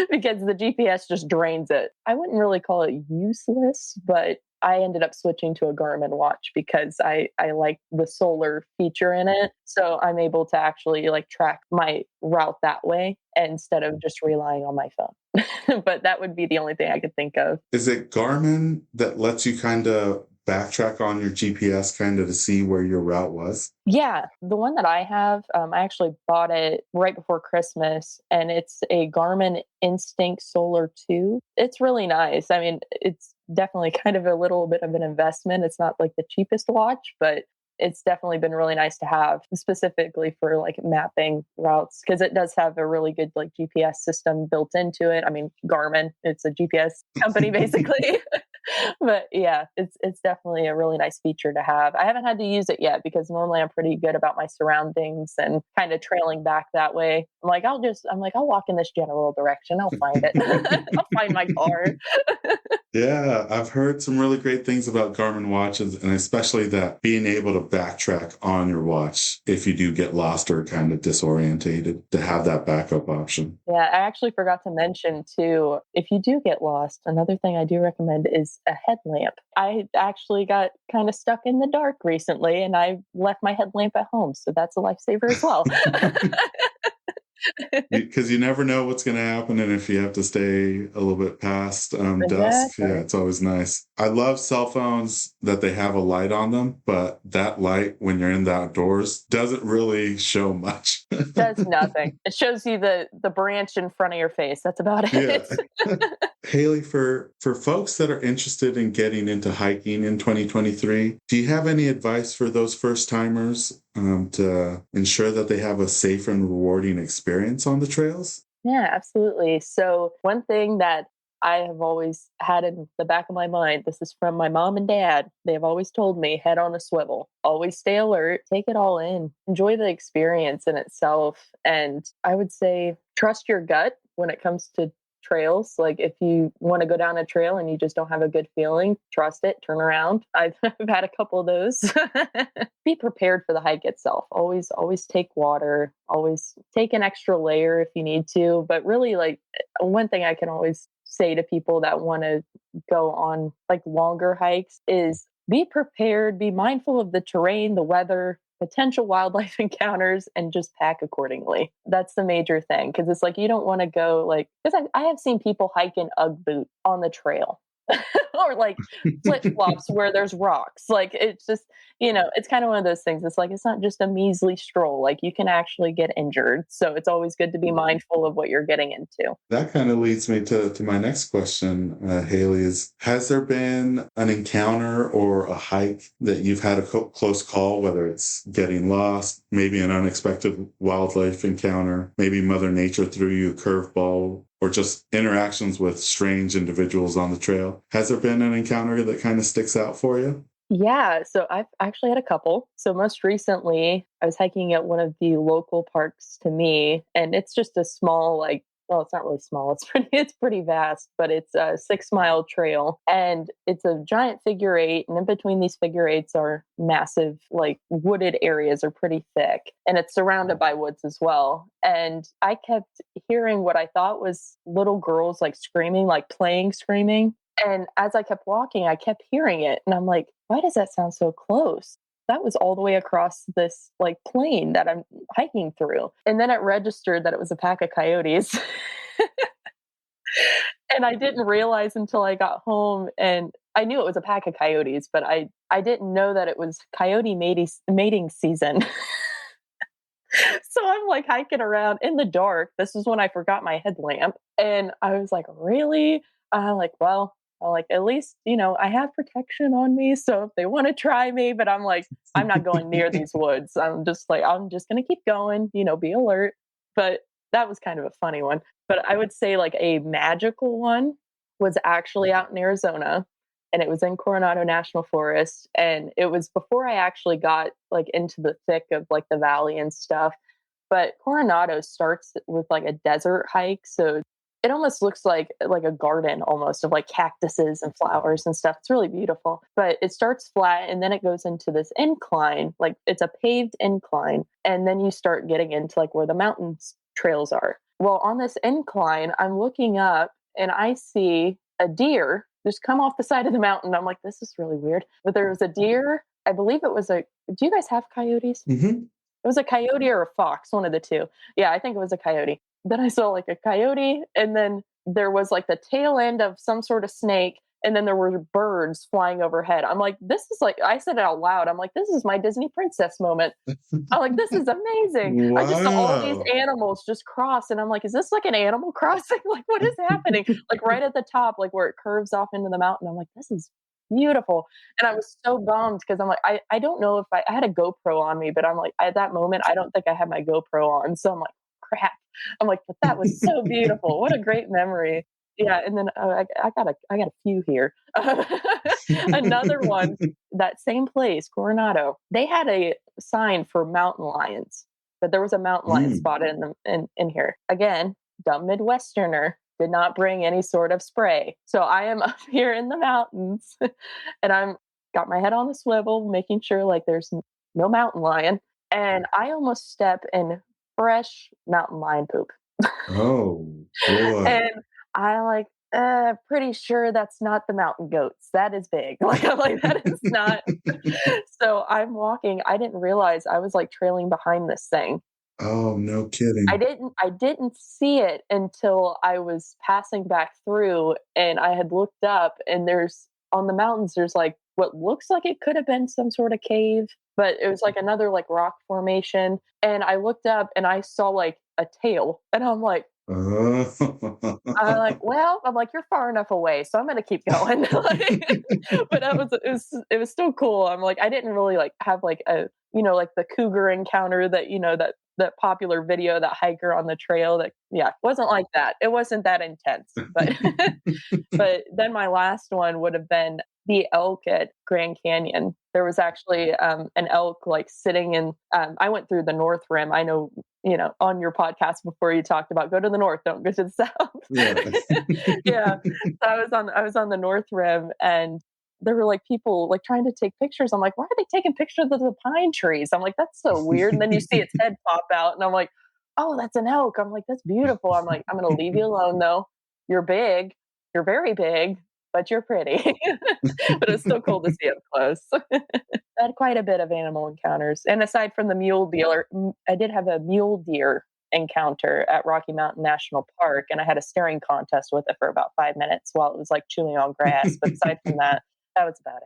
because the GPS just drains it. I wouldn't really call it useless, but I ended up switching to a Garmin watch because I like the solar feature in it. So I'm able to actually like track my route that way instead of just relying on my phone. But that would be the only thing I could think of. Is it Garmin that lets you kind of backtrack on your GPS kind of to see where your route was? Yeah, the one that I have, I actually bought it right before Christmas, and it's a Garmin Instinct Solar 2. It's really nice. I mean, it's definitely kind of a little bit of an investment. It's not like the cheapest watch, but it's definitely been really nice to have, specifically for like mapping routes, because it does have a really good like GPS system built into it. I mean, Garmin, it's a GPS company basically. But yeah, it's definitely a really nice feature to have. I haven't had to use it yet because normally I'm pretty good about my surroundings and kind of trailing back that way. I'll walk in this general direction. I'll find it. I'll find my car. Yeah, I've heard some really great things about Garmin watches, and especially that being able to backtrack on your watch if you do get lost or kind of disorientated, to have that backup option. Yeah, I actually forgot to mention too, if you do get lost, another thing I do recommend is a headlamp. I actually got kind of stuck in the dark recently and I left my headlamp at home. So that's a lifesaver as well. Because you never know what's going to happen, and if you have to stay a little bit past dusk, yeah, Exactly. it's always nice. I love cell phones that they have a light on them, but that light when you're in the outdoors doesn't really show much. Does nothing. It shows you the branch in front of your face. That's about Yeah. it. Haley, for folks that are interested in getting into hiking in 2023, do you have any advice for those first timers to ensure that they have a safe and rewarding experience on the trails? Yeah, absolutely. So, one thing that I have always had in the back of my mind, this is from my mom and dad. They have always told me, head on a swivel, always stay alert, take it all in, enjoy the experience in itself. And I would say, trust your gut when it comes to trails. Like, if you want to go down a trail and you just don't have a good feeling, trust it, turn around. I've had a couple of those. Be prepared for the hike itself. Always take water, always take an extra layer if you need to. But really, like, one thing I can always say to people that want to go on like longer hikes is be prepared, be mindful of the terrain, the weather, potential wildlife encounters, and just pack accordingly. That's the major thing, because it's like you don't want to go like, because I have seen people hike in UGG boot on the trail. Or like flip flops where there's rocks. Like, it's just, it's kind of one of those things. It's like, it's not just a measly stroll. Like, you can actually get injured. So it's always good to be mindful of what you're getting into. That kind of leads me to my next question, Haley, is has there been an encounter or a hike that you've had a close call, whether it's getting lost, maybe an unexpected wildlife encounter, maybe Mother Nature threw you a curveball, or just interactions with strange individuals on the trail? Has there been an encounter that kind of sticks out for you? Yeah, so I've actually had a couple. So most recently, I was hiking at one of the local parks to me, and it's just a small, like, well, it's not really small. It's pretty vast, but it's a 6 mile trail, and it's a giant figure eight. And in between these figure eights are massive, like wooded areas, are pretty thick, and it's surrounded by woods as well. And I kept hearing what I thought was little girls like screaming, like playing screaming, and as I kept walking, I kept hearing it. And I'm like, why does that sound so close? That was all the way across this like plain that I'm hiking through. And then it registered that it was a pack of coyotes. And I didn't realize until I got home, and I knew it was a pack of coyotes, but I didn't know that it was coyote mating season. So I'm like hiking around in the dark. This is when I forgot my headlamp. And I was like, really? Like, well, like, at least, I have protection on me. So if they want to try me, but I'm like, I'm not going near these woods. I'm just going to keep going, be alert. But that was kind of a funny one. But I would say like a magical one was actually out in Arizona, and it was in Coronado National Forest, and it was before I actually got like into the thick of like the valley and stuff. But Coronado starts with like a desert hike, so it almost looks like a garden almost of like cactuses and flowers and stuff. It's really beautiful. But it starts flat and then it goes into this incline, like it's a paved incline, and then you start getting into like where the mountains trails are. Well, on this incline, I'm looking up and I see a deer just come off the side of the mountain. I'm like, this is really weird. But there was a deer. I believe it was a. Do you guys have coyotes? Hmm. It was a coyote or a fox, one of the two. Yeah, I think it was a coyote. Then I saw like a coyote, and then there was like the tail end of some sort of snake, and then there were birds flying overhead. I'm like, this is like, I said it out loud. I'm like, this is my Disney princess moment. I'm like, this is amazing. I just saw all these Wow. animals just cross, and I'm like, is this like an animal crossing? Like, what is happening? Like right at the top, like where it curves off into the mountain. I'm like, this is beautiful. And I was so bummed because I'm like, I don't know if I had a GoPro on me, but I'm like, at that moment, I don't think I had my GoPro on. So I'm like, crap. I'm like, but that was so beautiful. What a great memory. Yeah, and then I got a few here. Another one, that same place, Coronado. They had a sign for mountain lions, but there was a mountain lion Mm. spotted in here. Again, dumb Midwesterner did not bring any sort of spray. So I am up here in the mountains and I'm got my head on the swivel, making sure like there's no mountain lion. And I almost step in fresh mountain lion poop. Oh boy. And I like, pretty sure that's not the mountain goats. That is big. Like I'm like, that is not. So I'm walking. I didn't realize I was like trailing behind this thing. Oh, no kidding. I didn't see it until I was passing back through and I had looked up, and there's on the mountains there's like what looks like it could have been some sort of cave, but it was like another like rock formation, and I looked up and I saw like a tail, and I'm like, you're far enough away, so I'm gonna keep going. Like, but it was still cool. I'm like, I didn't really like have like a like the cougar encounter that that popular video, that hiker on the trail, that yeah, wasn't like that. It wasn't that intense. But but then my last one would have been the elk at Grand Canyon. There was actually an elk like sitting in. I went through the North Rim. I know, on your podcast before you talked about go to the north, don't go to the Yeah. south. Yeah, so I was on the North Rim, and there were like people like trying to take pictures. I'm like, why are they taking pictures of the pine trees? I'm like, that's so weird. And then you see its head pop out, and I'm like, oh, that's an elk. I'm like, that's beautiful. I'm like, I'm gonna leave you alone though. You're big. You're very big, but you're pretty. But it's still cool to see up close. I had quite a bit of animal encounters. And aside from the I did have a mule deer encounter at Rocky Mountain National Park, and I had a staring contest with it for about 5 minutes while it was like chewing on grass. But aside from that, that was about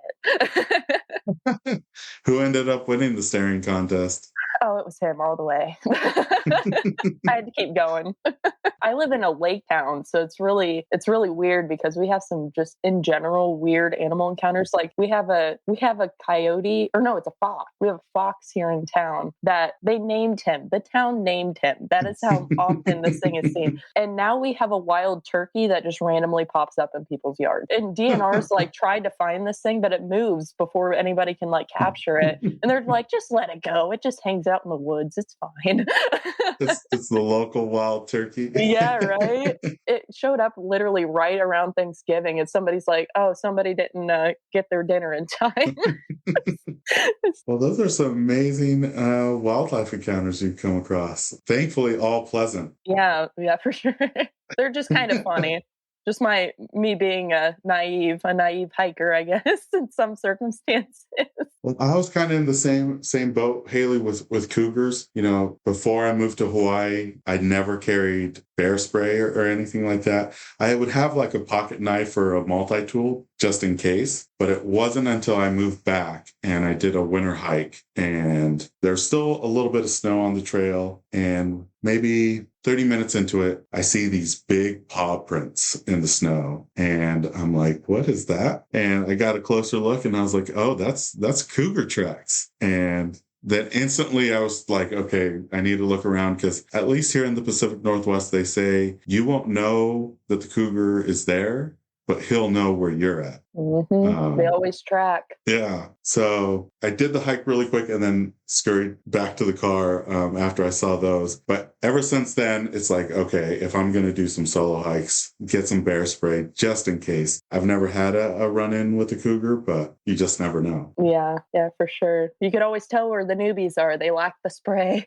it. Who ended up winning the staring contest? Oh, it was him all the way. I had to keep going. I live in a lake town, so it's really weird because we have some just in general weird animal encounters. Like we have a coyote, or no, it's a fox. We have a fox here in town that they named him. The town named him. That is how often this thing is seen. And now we have a wild turkey that just randomly pops up in people's yards. And DNR's like tried to find this thing, but it moves before anybody can like capture it. And they're like, just let it go. It just hangs out in the woods. It's fine. It's the local wild turkey. Yeah, right. It showed up literally right around Thanksgiving, and somebody's like, "Oh, somebody didn't get their dinner in time." Well, those are some amazing wildlife encounters you've come across. Thankfully, all pleasant. Yeah, for sure. They're just kind of funny. Just me being a naive hiker, I guess, in some circumstances. Well, I was kind of in the same boat, Haley, with cougars. You know, before I moved to Hawaii, I never carried bear spray or anything like that. I would have like a pocket knife or a multi-tool just in case, but it wasn't until I moved back and I did a winter hike, and there's still a little bit of snow on the trail, and maybe 30 minutes into it, I see these big paw prints in the snow, and I'm like, what is that? And I got a closer look and I was like, oh, that's cougar tracks. And then instantly I was like, okay, I need to look around, because at least here in the Pacific Northwest, they say you won't know that the cougar is there, but he'll know where you're at. Mm-hmm. They always track. Yeah. So I did the hike really quick and then scurried back to the car after I saw those. But ever since then, it's like, okay, if I'm going to do some solo hikes, get some bear spray just in case. I've never had a run-in with a cougar, but you just never know. Yeah, for sure. You could always tell where the newbies are. They lack the spray.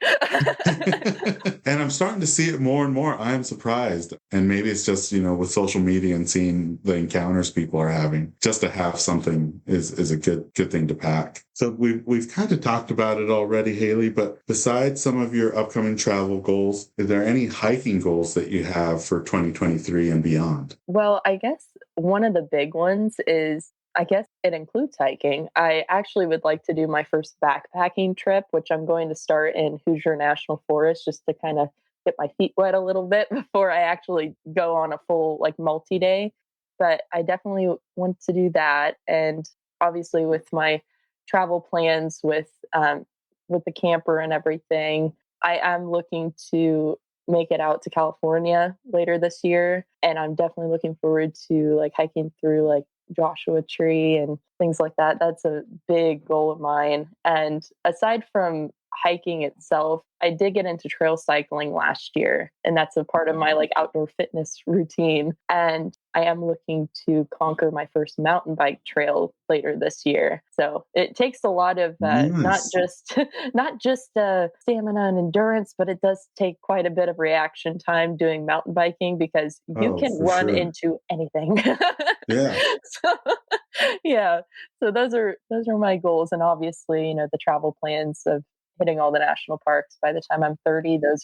And I'm starting to see it more and more. I am surprised. And maybe it's just, with social media and seeing the encounters people are having. Just to have something is a good thing to pack. So we've kind of talked about it already, Haley, but besides some of your upcoming travel goals, is there any hiking goals that you have for 2023 and beyond? Well, I guess one of the big ones is, I guess it includes hiking. I actually would like to do my first backpacking trip, which I'm going to start in Hoosier National Forest, just to kind of get my feet wet a little bit before I actually go on a full multi-day. But I definitely want to do that. And obviously with my travel plans with the camper and everything, I am looking to make it out to California later this year. And I'm definitely looking forward to hiking through Joshua Tree and things like that. That's a big goal of mine. And aside from hiking itself, I did get into trail cycling last year, and that's a part of my outdoor fitness routine. And I am looking to conquer my first mountain bike trail later this year. So it takes a lot of Nice. not just stamina and endurance, but it does take quite a bit of reaction time doing mountain biking, because you can For run sure. into anything. Yeah. So, yeah. So those are my goals, and obviously, the travel plans of hitting all the national parks by the time I'm 30. Those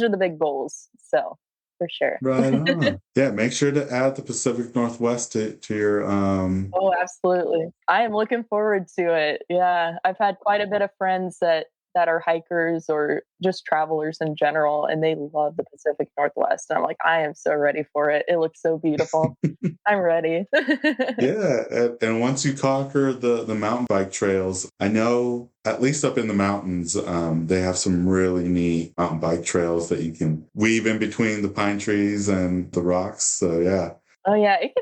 are the big goals. So for sure. Right on. Yeah, make sure to add the Pacific Northwest to your Oh, absolutely. I am looking forward to it. Yeah. I've had quite a bit of friends that are hikers or just travelers in general, and they love the Pacific Northwest. And I'm like, I am so ready for it. It looks so beautiful. I'm ready. Yeah, and once you conquer the mountain bike trails, I know at least up in the mountains, they have some really neat mountain bike trails that you can weave in between the pine trees and the rocks. So yeah. Oh yeah, it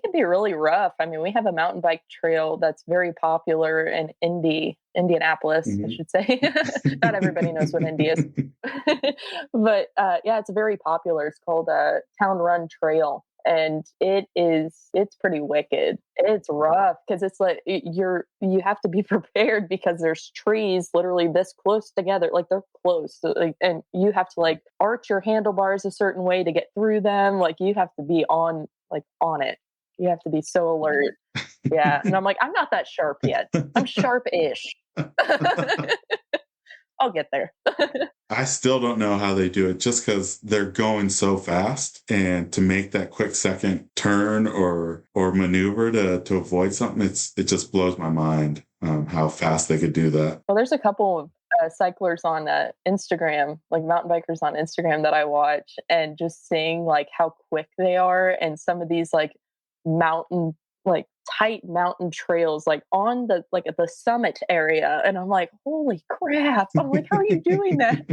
could be really rough. I mean, we have a mountain bike trail that's very popular in Indianapolis, I should say. Not everybody knows what Indy is. But yeah, it's very popular. It's called Town Run Trail. And it's pretty wicked. It's rough because it's you have to be prepared, because there's trees literally this close together, they're close, and you have to arch your handlebars a certain way to get through them. You have to be on it. You have to be so alert. Yeah, and I'm I'm not that sharp yet. I'm sharp-ish. I'll get there. I still don't know how they do it, just because they're going so fast, and to make that quick second turn or maneuver to avoid something, it just blows my mind how fast they could do that. Well, there's a couple of cyclers on Instagram, like mountain bikers on Instagram that I watch, and just seeing like how quick they are, and some of these like mountain, like tight mountain trails, like on the like at the summit area, and I'm like, holy crap! I'm like, how are you doing that?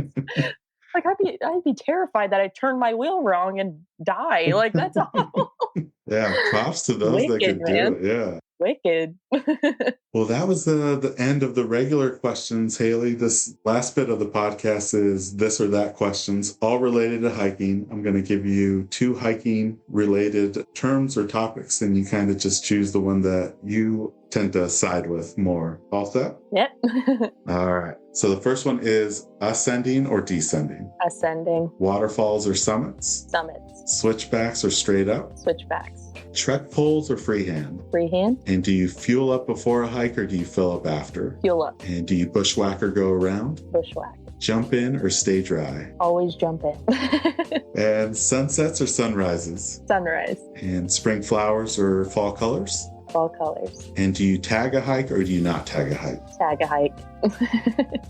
Like I'd be terrified that I turn my wheel wrong and die. Like that's awful. Yeah, props to those that Wicked, could do man. it. Yeah. Wicked. Well, that was the end of the regular questions, Haley. This last bit of the podcast is this or that questions, all related to hiking. I'm going to give you 2 hiking related terms or topics, and you kind of just choose the one that you tend to side with more. All set? Yep. All right. So the first one is ascending or descending, Ascending. waterfalls or summits, Summits. switchbacks or straight up, Switchbacks. trek poles or freehand. Freehand. And do you fuel up before a hike or do you fill up after? Fuel up. And do you bushwhack or go around? Bushwhack. Jump in or stay dry? Always jump in. And sunsets or sunrises? Sunrise. And spring flowers or fall colors? Fall colors. And do you tag a hike or do you not tag a hike? Tag a hike.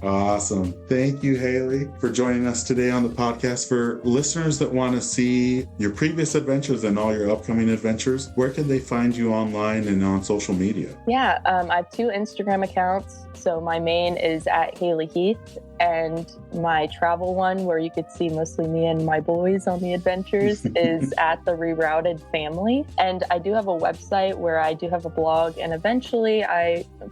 Awesome. Thank you, Haley, for joining us today on the podcast. For listeners that want to see your previous adventures and all your upcoming adventures, where can they find you online and on social media? Yeah, I have 2 Instagram accounts. So my main is at Haley Heath, and my travel one, where you could see mostly me and my boys on the adventures, is at the Rerouted Family. And I do have a website where I do have a blog, and eventually,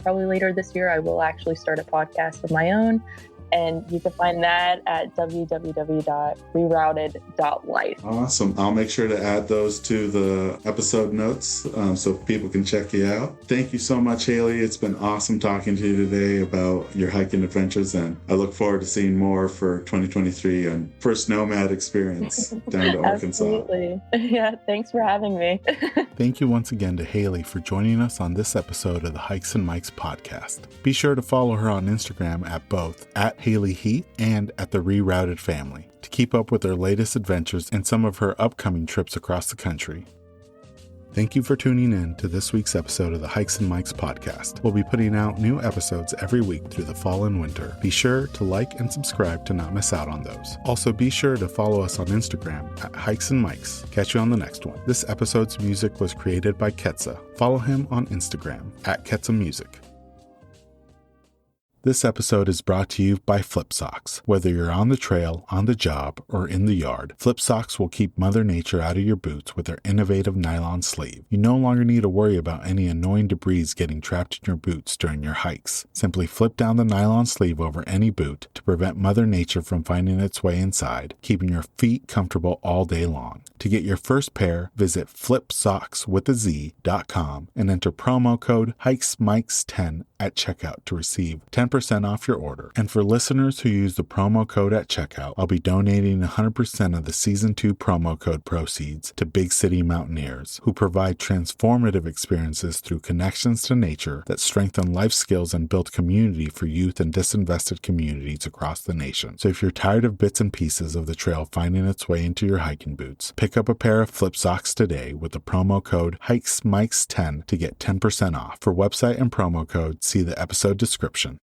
probably later this year, I will actually start a podcast of my own. And you can find that at www.rerouted.life. Awesome. I'll make sure to add those to the episode notes so people can check you out. Thank you so much, Haley. It's been awesome talking to you today about your hiking adventures, and I look forward to seeing more for 2023 and first nomad experience down to Arkansas. Absolutely. Yeah, thanks for having me. Thank you once again to Haley for joining us on this episode of the Hikes and Mikes podcast. Be sure to follow her on Instagram at both at Haley Heath and at the Rerouted Family to keep up with her latest adventures and some of her upcoming trips across the country. Thank you for tuning in to this week's episode of the Hikes and Mikes podcast. We'll be putting out new episodes every week through the fall and winter. Be sure to like and subscribe to not miss out on those. Also, be sure to follow us on Instagram at Hikes and Mikes. Catch you on the next one. This episode's music was created by Ketsa. Follow him on Instagram at Ketsa Music. This episode is brought to you by Flip Socks. Whether you're on the trail, on the job, or in the yard, Flip Socks will keep Mother Nature out of your boots with their innovative nylon sleeve. You no longer need to worry about any annoying debris getting trapped in your boots during your hikes. Simply flip down the nylon sleeve over any boot to prevent Mother Nature from finding its way inside, keeping your feet comfortable all day long. To get your first pair, visit flipsockswithaz.com and enter promo code HikesMikes10 at checkout to receive 10% off your order. And for listeners who use the promo code at checkout, I'll be donating 100% of the Season 2 promo code proceeds to Big City Mountaineers, who provide transformative experiences through connections to nature that strengthen life skills and build community for youth and disinvested communities across the nation. So if you're tired of bits and pieces of the trail finding its way into your hiking boots, pick up a pair of Flip Socks today with the promo code HikesMikes10 to get 10% off. For website and promo code, see the episode description.